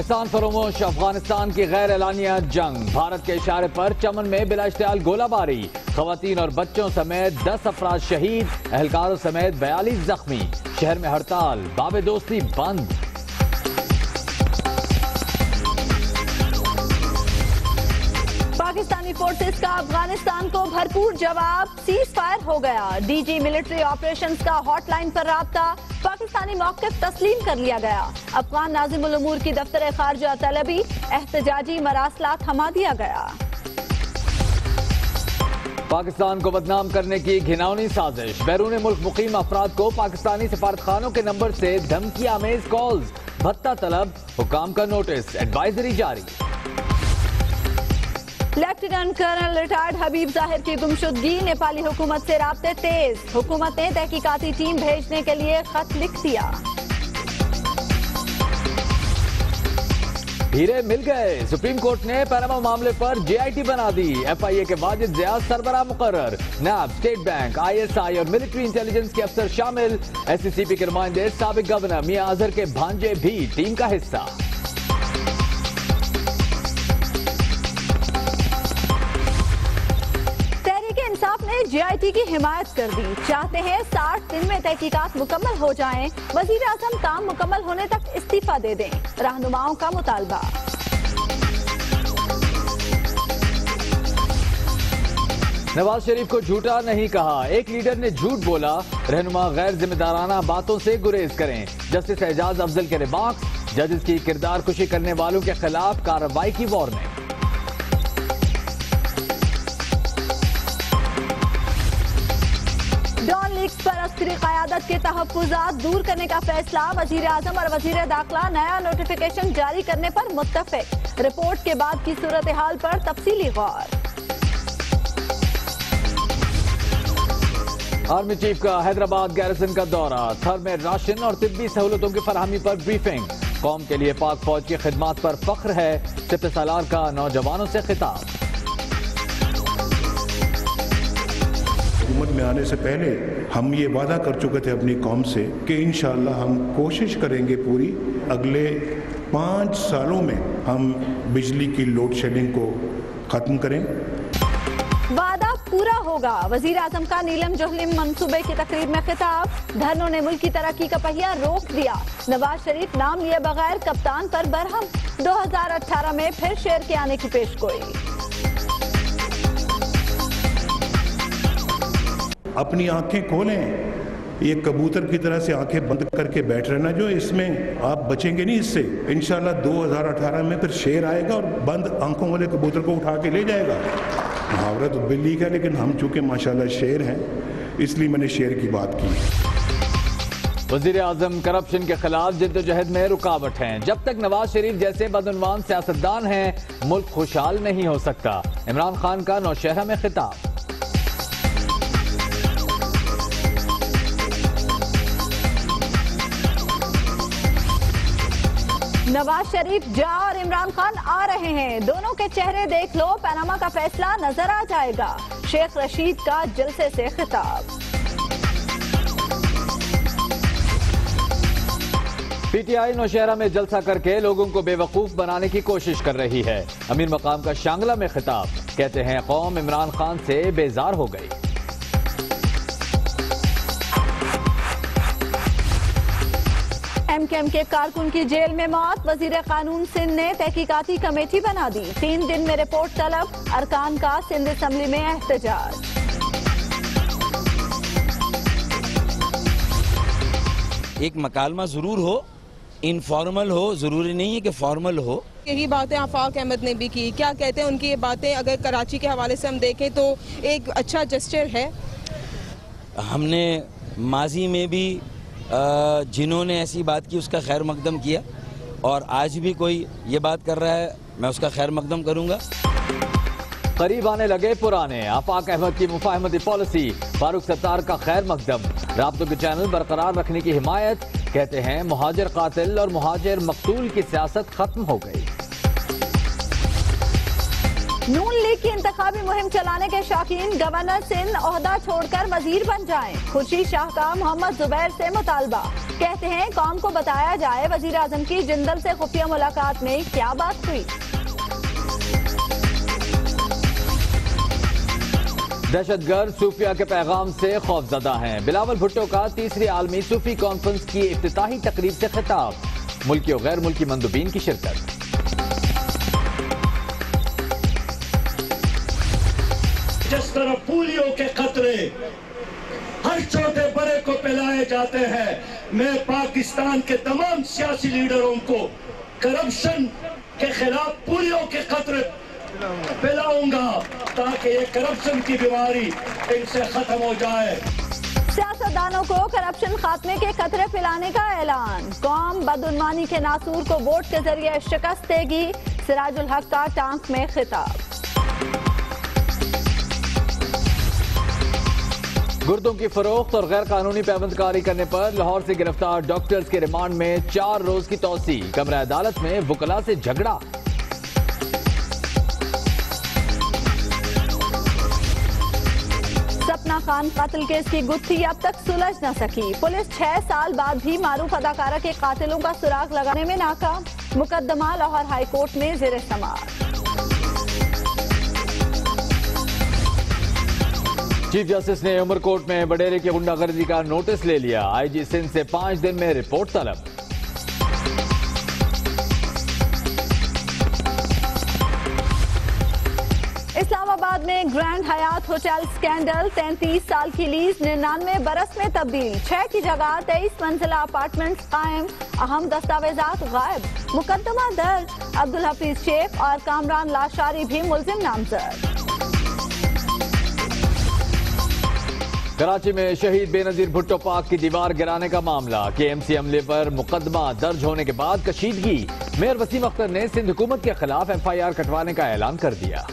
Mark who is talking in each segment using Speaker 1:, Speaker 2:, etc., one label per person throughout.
Speaker 1: पाकिस्तान फरोमोश अफगानिस्तान की गैर एलानिया जंग। भारत के इशारे पर चमन में बिला इश्तियाल गोलाबारी। खवातीन और बच्चों समेत 10 अफराद शहीद, एहलकारों समेत 42 जख्मी। शहर में हड़ताल, बाबे दोस्ती बंद।
Speaker 2: पाकिस्तानी फोर्सेस का अफगानिस्तान को भरपूर जवाब, सीज फायर हो गया। डीजी मिलिट्री ऑपरेशंस का हॉटलाइन पर राब्ता, पाकिस्तानी मौक़िफ़ तस्लीम कर लिया गया। अफगान नाज़िमुल उमूर की दफ्तर खारजा तलबी, एहतजाजी मरासलात थमा दिया गया।
Speaker 1: पाकिस्तान को बदनाम करने की घिनौनी साजिश, बैरून मुल्क मुकीम अफराद को पाकिस्तानी सफारतखानों के नंबर से धमकी आमेज कॉल्स, भत्ता तलब, हुकाम का नोटिस, एडवाइजरी जारी।
Speaker 2: लेफ्टिनेंट कर्नल रिटायर्ड हबीब जाहिर की गुमशुदगी, नेपाली हुकूमत से राब्ते तेज। हुकूमत ने तहकीकाती टीम भेजने के लिए खत लिख दिया।
Speaker 1: हीरे मिल गए, सुप्रीम कोर्ट ने पनामा मामले पर JIT बना दी। FIA के वाजिद ज़िया सरबराह मुकर्रर, नैब, स्टेट बैंक, ISI और मिलिट्री इंटेलिजेंस के अफसर शामिल। SCCP के नुमाइंदे साबिक गवर्नर मियां अजहर के भांजे भी टीम का हिस्सा।
Speaker 2: ने JIT की हिमायत कर दी, चाहते हैं 60 दिन में तहकीकात मुकम्मल हो जाएं। वजीर आजम काम मुकम्मल होने तक इस्तीफा दे दें, रहनुमाओं का मुतालबा।
Speaker 1: नवाज शरीफ को झूठा नहीं कहा, एक लीडर ने झूठ बोला। रहनुमा गैर जिम्मेदाराना बातों से गुरेज करें। जस्टिस एजाज अफजल के रिमार्क्स, जजेस की किरदार कुशी करने वालों के खिलाफ कार्रवाई की वार्निंग।
Speaker 2: डॉन लीग्स पर अस्करी क़यादत के तहफ़्फ़ुज़ात दूर करने का फैसला, वज़ीर आज़म और वज़ीर दाखिला नया नोटिफिकेशन जारी करने पर मुत्तफ़िक़। रिपोर्ट के बाद की सूरत हाल पर तफसीली गौर।
Speaker 1: आर्मी चीफ का हैदराबाद गैरिसन का दौरा, थर में राशन और तिब्बी सहूलतों की फरहमी पर ब्रीफिंग। कौम के लिए पाक फौज की खिदमत पर फख्र है, सिपह सालार का नौजवानों से खिताब।
Speaker 3: हुकूमत में आने से पहले हम ये वादा कर चुके थे अपनी कौम से कि इंशाअल्लाह हम कोशिश करेंगे पूरी अगले 5 सालों में हम बिजली की लोड शेडिंग को खत्म करें।
Speaker 2: वादा पूरा होगा, वजीर आजम का नीलम जोहलीम मंसूबे की तकरीब में खिताब। धरनों ने मुल्क की तरक्की का पहिया रोक दिया। नवाज शरीफ नाम लिए बगैर कप्तान पर बरहम, 2018 में फिर शेर के आने की पेशगोई।
Speaker 3: अपनी आंखें खोलें, ये कबूतर की तरह से आंखें बंद करके बैठ रहना जो, इसमें आप बचेंगे नहीं इससे। इंशाल्लाह 2018 में फिर शेर आएगा और बंद आंखों वाले कबूतर को उठा के ले जाएगा। मुहावरा तो बिल्ली का, लेकिन हम चूंकि माशाल्लाह शेर हैं इसलिए मैंने शेर की बात की।
Speaker 1: वजीर आजम करप्शन के खिलाफ जिद्दोजहद में रुकावट हैं। जब तक नवाज शरीफ जैसे बदउनवान सियासतदान हैं, मुल्क खुशहाल नहीं हो सकता। इमरान खान का नौशहरा में खिताब।
Speaker 2: नवाज शरीफ जा और इमरान खान आ रहे हैं, दोनों के चेहरे देख लो, पनामा का फैसला नजर आ जाएगा। शेख रशीद का जलसे से खिताब।
Speaker 1: PTI नौशहरा में जलसा करके लोगों को बेवकूफ बनाने की कोशिश कर रही है। अमीर मकाम का शांगला में खिताब, कहते हैं कौम इमरान खान से बेजार हो गई।
Speaker 2: MKM के कारकुन की जेल में मौत, वजीर कानून सिंध ने तहकीकाती कमेटी बना दी। 3 दिन में रिपोर्ट तलब, अरकान का सिंध असेंबली में एहतजाज।
Speaker 4: एक मकालमा जरूर हो, इनफॉर्मल हो, जरूरी नहीं है कि फॉर्मल हो।
Speaker 5: यही बातें आफाक अहमद ने भी की। क्या कहते हैं उनकी ये बातें, अगर कराची के हवाले से हम देखें तो एक अच्छा जेस्चर है।
Speaker 4: हमने माजी में भी जिन्होंने ऐसी बात की उसका खैर मकदम किया, और आज भी कोई ये बात कर रहा है, मैं उसका खैर मकदम करूंगा।
Speaker 1: करीब आने लगे पुराने, आफाक अहमद की मुफाहमती पॉलिसी, फारूक सत्तार का खैर मकदम। राब्तों के चैनल बरकरार रखने की हिमायत, कहते हैं मुहाजिर कातिल और मुहाजिर मकतूल की सियासत खत्म हो गई।
Speaker 2: नून लीग की इंतखाबी मुहिम चलाने के शौकीन गवर्नर सिंध ओहदा छोड़कर वजीर बन जाएं। खुर्शीद शाह का मोहम्मद जुबैर से मुतालबा। कहते हैं कौम को बताया जाए वजीर आजम की जिंदल से खुफिया मुलाकात में क्या बात हुई।
Speaker 1: दहशतगर्द सूफिया के पैगाम से खौफजदा हैं। बिलावल भुट्टो का तीसरी आलमी सूफी कॉन्फ्रेंस की इफ्तिताही तकरीब से खिताब, मुल्की और गैर मुल्की मंदुबीन की शिरकत।
Speaker 6: जिस तरह पोलियो के खतरे हर छोटे बड़े को पिलाए जाते हैं, मैं पाकिस्तान के तमाम सियासी लीडरों को करप्शन के खिलाफ पोलियो के खतरे पिलाऊंगा ताकि ये करप्शन की बीमारी इनसे खत्म हो जाए।
Speaker 2: सियासतदानों को करप्शन खात्मे के खतरे पिलाने का ऐलान, कौम बदउनवानी के नासूर को वोट के जरिए शिकस्त देगी, सिराजुल हक का टांक में खिताब।
Speaker 1: गुर्दों की फरोख्त और गैर कानूनी पैबंदकारी करने पर लाहौर से गिरफ्तार डॉक्टर्स के रिमांड में 4 रोज की तौसी, कमरा अदालत में वकला से झगड़ा।
Speaker 2: सपना खान कातिल केस की गुत्थी अब तक सुलझ न सकी, पुलिस 6 साल बाद भी मारूफ अदाकारा के कातिलों का सुराग लगाने में नाकाम, मुकदमा लाहौर हाई कोर्ट में ज़ेर समाअत।
Speaker 1: चीफ जस्टिस ने उमरकोट में बडेरे की गुंडागर्दी का नोटिस ले लिया, आईजी सिंध से 5 दिन में रिपोर्ट तलब।
Speaker 2: इस्लामाबाद में ग्रैंड हयात होटल स्कैंडल, 33 साल की लीज 99 बरस में तब्दील, 6 की जगह 23 मंजिला अपार्टमेंट कायम, अहम दस्तावेजात गायब, मुकदमा दर्ज, अब्दुल हफीज शेख और कामरान लाशारी भी मुलजिम नामजद।
Speaker 1: कराची में शहीद बेनजीर भुट्टो पार्क की दीवार गिराने का मामला, केएमसी हमले पर मुकदमा दर्ज होने के बाद कशीदगी, मेयर वसीम अख्तर ने सिंध हुकूमत के खिलाफ FIR कटवाने का ऐलान कर दिया।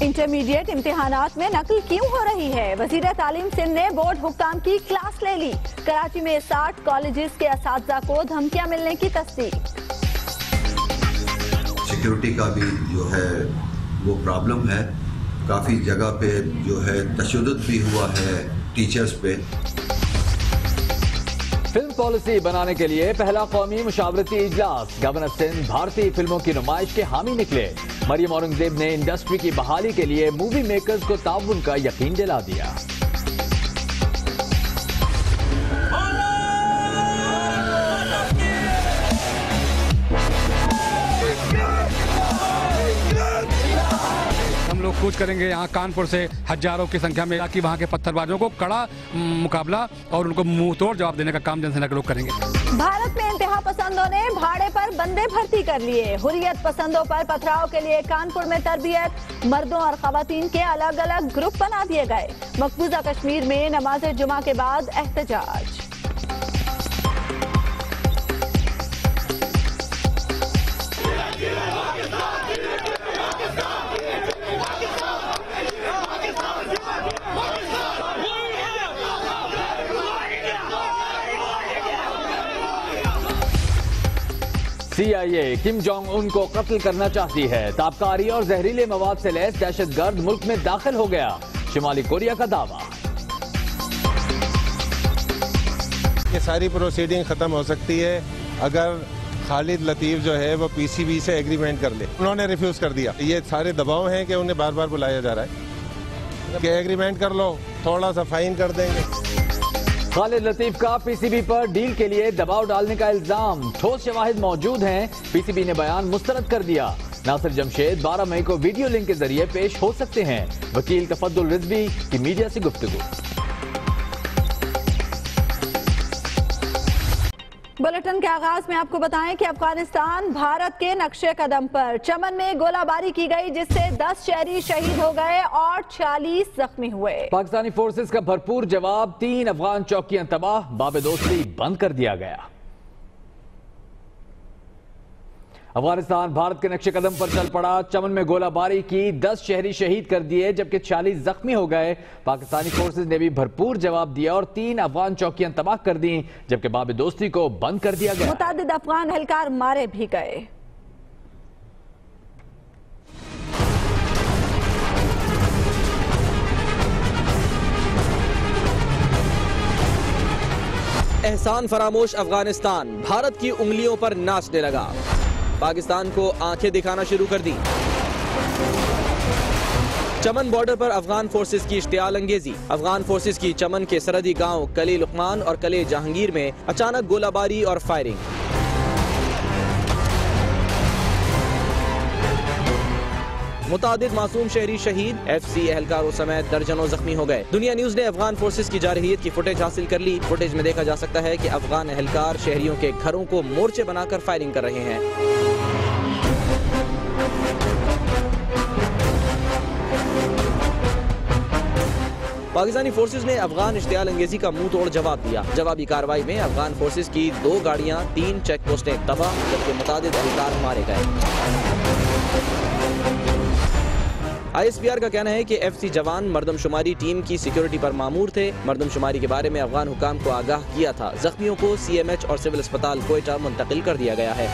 Speaker 2: इंटरमीडिएट इम्तिहानात में नकल क्यों हो रही है, वजीर तालीम सिंध ने बोर्ड हुक्काम की क्लास ले ली, कराची में 60 कॉलेजेस के असातिज़ा को धमकियां मिलने की तस्दीक।
Speaker 7: सिक्योरिटी का भी जो है वो प्रॉब्लम है, काफ़ी जगह पे जो है तशद्दुद भी हुआ है टीचर्स पे।
Speaker 1: फिल्म पॉलिसी बनाने के लिए पहला कौमी मुशावरती इजलास, गवर्नर सिंध भारतीय फिल्मों की नुमाइश के हामी निकले, मरियम औरंगजेब ने इंडस्ट्री की बहाली के लिए मूवी मेकर्स को ताउन का यकीन दिला दिया।
Speaker 8: हम लोग कूच करेंगे यहाँ कानपुर से हजारों की संख्या में, ताकि वहाँ के पत्थरबाजों को कड़ा मुकाबला और उनको मुंह तोड़ जवाब देने का काम जनसेना के लोग करेंगे।
Speaker 2: भारत में इंतहा पसंदों ने भाड़े पर बंदे भर्ती कर लिए, हुर्रियत पसंदों पर पथराव के लिए कानपुर में तरबियत, मर्दों और खवातीन के अलग अलग ग्रुप बना दिए गए, मकबूजा कश्मीर में नमाज जुमा के बाद एहतजाज।
Speaker 1: CIA किम जोंग उन को कत्ल करना चाहती है, ताबकारी और जहरीले मवाद से लैस दहशतगर्द मुल्क में दाखिल हो गया, शुमाली कोरिया का दावा।
Speaker 9: ये सारी प्रोसीडिंग खत्म हो सकती है अगर खालिद लतीफ जो है वो PCB से एग्रीमेंट कर ले। उन्होंने रिफ्यूज कर दिया। ये सारे दबाव हैं कि उन्हें बार बार बुलाया जा रहा है कि एग्रीमेंट कर लो, थोड़ा सा फाइन कर देंगे।
Speaker 1: खालिद लतीफ का PCB पर डील के लिए दबाव डालने का इल्जाम, ठोस शवाहिद मौजूद हैं, PCB ने बयान मुस्तरद कर दिया। नासिर जमशेद 12 मई को वीडियो लिंक के जरिए पेश हो सकते हैं, वकील तफद्दुल रिजवी की मीडिया से गुफ्तगू।
Speaker 2: बुलेटिन के आगाज में आपको बताएं कि अफगानिस्तान भारत के नक्शे कदम पर, चमन में गोलाबारी की गई जिससे 10 शहरी शहीद हो गए और 46 जख्मी हुए।
Speaker 1: पाकिस्तानी फोर्सेस का भरपूर जवाब, 3 अफगान चौकियां तबाह, बाब-ए-दोस्ती बंद कर दिया गया। अफगानिस्तान भारत के नक्शे कदम पर चल पड़ा, चमन में गोलाबारी की, 10 शहरी शहीद कर दिए जबकि 46 जख्मी हो गए। पाकिस्तानी फोर्सेस ने भी भरपूर जवाब दिया और 3 अफगान चौकियां तबाह कर दी जबकि बाब-ए-दोस्ती को बंद कर दिया गया।
Speaker 2: मुतादिद अफगान एहलकार मारे भी गए।
Speaker 10: एहसान फरामोश अफगानिस्तान भारत की उंगलियों पर नाचने लगा। पाकिस्तान को आंखें दिखाना शुरू कर दी। चमन बॉर्डर पर अफगान फोर्सेस की इश्तियाल अंगेजी। अफगान फोर्सेस की चमन के सरहदी गांव कले लुकमान और कले जहांगीर में अचानक गोलाबारी और फायरिंग। मुतादिद मासूम शहरी शहीद, FC एहलकारों समेत दर्जनों जख्मी हो गए। दुनिया न्यूज ने अफगान फोर्सेस की जारहियत की फुटेज हासिल कर ली। फुटेज में देखा जा सकता है कि अफगान एहलकार शहरियों के घरों को मोर्चे बनाकर फायरिंग कर रहे हैं। पाकिस्तानी फोर्सेस ने अफगान इश्तियाल अंगेजी का मुंह तोड़ जवाब दिया। जवाबी कार्रवाई में अफगान फोर्सेस की 2 गाड़ियां, 3 चेक पोस्टें तबाह, जबकि मुतादिद एहलकार मारे गए। ISPR का कहना है कि FC जवान मर्दमशुमारी टीम की सिक्योरिटी पर मामूर थे। मर्दमशुमारी के बारे में अफगान हुकाम को आगाह किया था। जख्मियों को CMH और सिविल अस्पताल कोयटा मुंतकिल कर दिया गया है।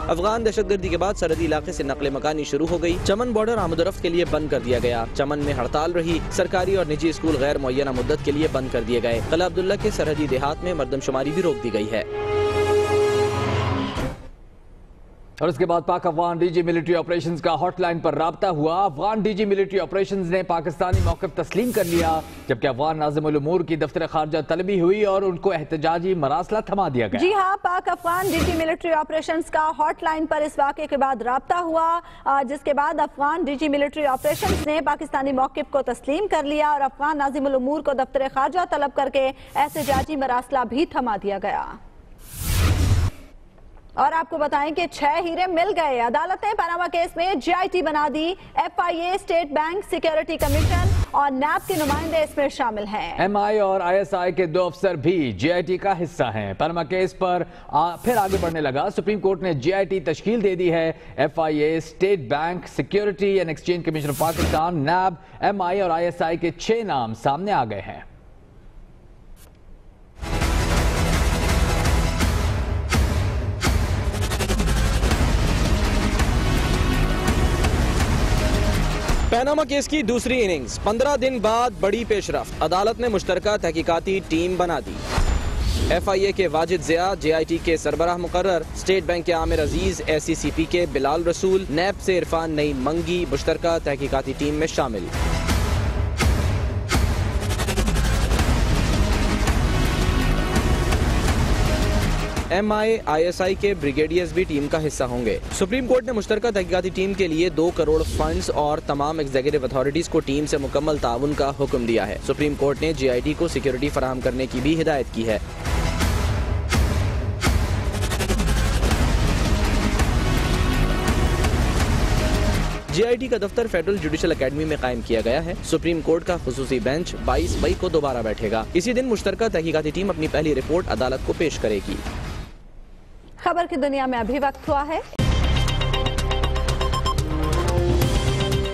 Speaker 10: अफगान दहशतगर्दी के बाद सरहदी इलाके से नकले मकानी शुरू हो गई। चमन बॉर्डर आमदोरफ्त के लिए बंद कर दिया गया। चमन में हड़ताल रही। सरकारी और निजी स्कूल गैर मुअय्यना मुद्दत के लिए बंद कर दिए गए। कला अब्दुल्ला के सरहदी देहात में मर्दमशुमारी भी रोक दी गई है।
Speaker 1: और उसके बाद पाक अफगान DG मिलिट्री ऑपरेशंस का हॉटलाइन पर राब्ता हुआ। अफगान DG मिलिट्री ऑपरेशंस ने पाकिस्तानी मौक़िफ़ तस्लीम कर लिया, जबकि अफगान नाज़िमुल उमूर की दफ्तर खारजा तलबी हुई और उनको एहतजाजी मरासला थमा दिया गया।
Speaker 2: जी हाँ, पाक अफगान DG मिलिट्री ऑपरेशंस का हॉटलाइन पर इस वाक़े के बाद राब्ता हुआ, जिसके बाद अफगान DG मिलिट्री ऑपरेशंस ने पाकिस्तानी मौक़िफ़ को तस्लीम कर लिया और अफगान नाज़िमुल उमूर को दफ्तर खारजा तलब करके एहतजाजी मरासला भी थमा दिया गया। और आपको बताएं कि 6 हीरे मिल गए। अदालत ने पनामा केस में GIT बना दी। FIA, state bank security commission और NAB के नुमाइंदे इसमें शामिल हैं।
Speaker 1: MI और ISI के 2 अफसर भी GIT का हिस्सा हैं। पनामा केस पर फिर आगे बढ़ने लगा। सुप्रीम कोर्ट ने GIT तश्कील दे दी है। FIA, state bank security and exchange commission of Pakistan, NAB, MI और ISI के 6 नाम सामने आ गए हैं।
Speaker 10: पनामा केस की दूसरी इनिंग्स, 15 दिन बाद बड़ी पेशरफ्त। अदालत ने मुश्तरका तहकीकाती टीम बना दी। FIA के वाजिद ज़िया JIT के सरबराह मुकर्रर, स्टेट बैंक के आमिर अजीज, SCCP के बिलाल रसूल, NAB से इरफान नई मंगी मुश्तरका तहकीकाती टीम में शामिल। MI, ISI के ब्रिगेडियर्स भी टीम का हिस्सा होंगे। सुप्रीम कोर्ट ने मुश्तरका तहकीकाती टीम के लिए 2 करोड़ फंड्स और तमाम एग्जीक्यूटिव अथॉरिटीज को टीम से मुकम्मल ताउन का हुक्म दिया है। सुप्रीम कोर्ट ने GIT को सिक्योरिटी फराहम करने की भी हिदायत की है। GIT का दफ्तर फेडरल जुडिशल अकेडमी में कायम किया गया है। सुप्रीम कोर्ट का खुसूसी बेंच 22 मई को दोबारा बैठेगा। इसी दिन मुश्तरका तहकीकाती टीम अपनी पहली रिपोर्ट अदालत को पेश करेगी।
Speaker 2: खबर की दुनिया में अभी वक्त हुआ है।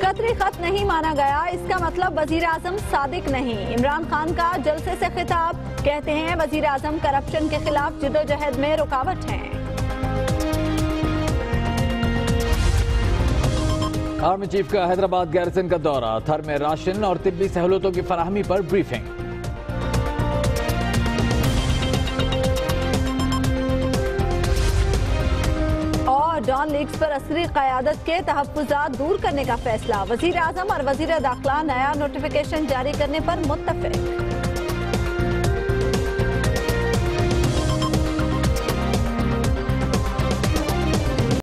Speaker 2: कतरी खत नहीं माना गया, इसका मतलब वजीर आजम सादिक नहीं। इमरान खान का जलसे से खिताब, कहते हैं वजीर आजम करप्शन के खिलाफ जिदोजहद में रुकावट हैं।
Speaker 1: आर्मी चीफ का हैदराबाद गैरसन का दौरा, थर में राशन और तिब्बी सहूलतों की फराहमी पर ब्रीफिंग। डॉन लीग्स पर असरी क़यादत के तहफ़्फ़ुज़ात दूर करने का फैसला, वज़ीर आज़म और वज़ीर दाखिला नया नोटिफिकेशन जारी करने पर मुत्तफ़िक़।